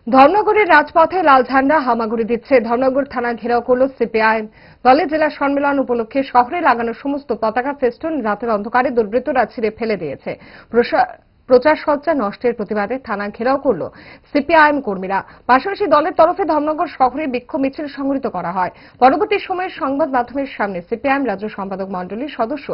ধর্মনগরের রাজপথে লাল ঝান্ডা হামাগুড়ি দিচ্ছে। ধর্মনগর থানা ঘেরাও করল সিপিআইএম। দলের জেলা সম্মেলন উপলক্ষে শহরে লাগানো সমস্ত পতাকা ফেস্টুন রাতের অন্ধকারে দুর্বৃত্তরা ছিঁড়ে ফেলে দিয়েছে। প্রচার সজ্জা নষ্টের প্রতিবাদে থানা ঘেরাও করল সিপিআইএম কর্মীরা। পাশাপাশি দলের তরফে ধর্মনগর শহরে বিক্ষোভ মিছিল সংগঠিত করা হয়। পরবর্তী সময়ে সংবাদ মাধ্যমের সামনে সিপিআইএম রাজ্য সম্পাদক মণ্ডলীর সদস্য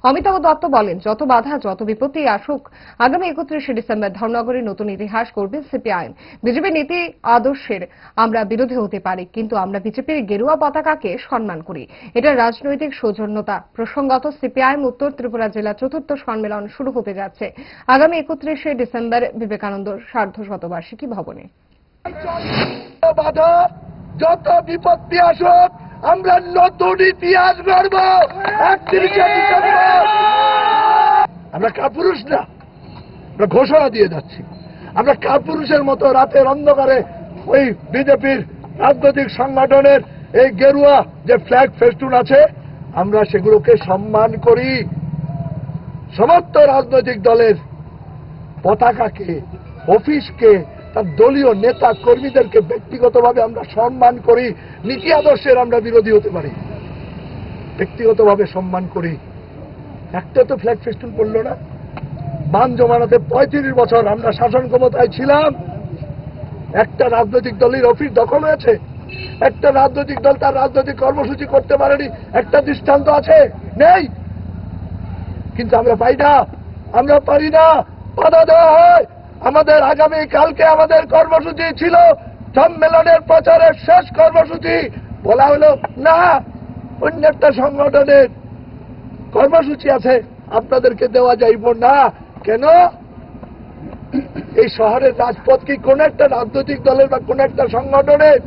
অমিতাভ দত্ত বলেন, যত বাধা যত বিপত্তি আসুক, আগামী 31শে ডিসেম্বর ধর্মনগরের নতুন ইতিহাস করবে সিপিআইএম। বিজেপির নীতি আদর্শের আমরা বিরোধী হতে পারি, কিন্তু আমরা বিজেপির গেরুয়া পতাকাকে সম্মান করি। এটা রাজনৈতিক সৌজন্যতা। প্রসঙ্গত, সিপিআইএম উত্তর ত্রিপুরা জেলা চতুর্থ সম্মেলন শুরু হতে যাচ্ছে আগামী 31শে ডিসেম্বর বিবেকানন্দ সার্ধশতবার্ষিকী ভবনে। বাধা যত বিপত্তি আসুক, আমরা নতুন ইতিহাস গড়ব। 31শে ডিসেম্বর আমরা কাপুরুষ না, আমরা ঘোষণা দিয়ে যাচ্ছি। আমরা কাপুরুষের মতো রাতের অন্ধকারে ওই বিজেপির রাজনৈতিক সংগঠনের এই গেরুয়া যে ফ্ল্যাগ ফেস্টুন আছে, আমরা সেগুলোকে সম্মান করি। সমস্ত রাজনৈতিক দলের পতাকাকে, অফিসকে, তার দলীয় নেতা কর্মীদেরকে ব্যক্তিগতভাবে আমরা সম্মান করি। নীতি আদর্শের আমরা বিরোধী হতে পারি, ব্যক্তিগতভাবে সম্মান করি। একটা তো ফ্ল্যাগ ফেস্টুন করলো না। বাম জমানাতে 35 বছর আমরা শাসন ক্ষমতায় ছিলাম, একটা রাজনৈতিক দলের অফিস দখল হয়েছে, একটা রাজনৈতিক দল তার রাজনৈতিক কর্মসূচি করতে পারেনি, একটা দৃষ্টান্ত আছে? নেই। কিন্তু আমরা পাই না, আমরা পারি না, বাধা দেওয়া হয়। আমাদের আগামী কালকে আমাদের কর্মসূচি ছিল সম্মেলনের প্রচারের শেষ কর্মসূচি। বলা হলো না, অন্য একটা সংগঠনের কর্মসূচি আছে, আপনাদেরকে দেওয়া যাইব না। কেন? এই শহরের রাজপথ কি কোন একটা রাজনৈতিক দলের বা কোন একটা সংগঠনের?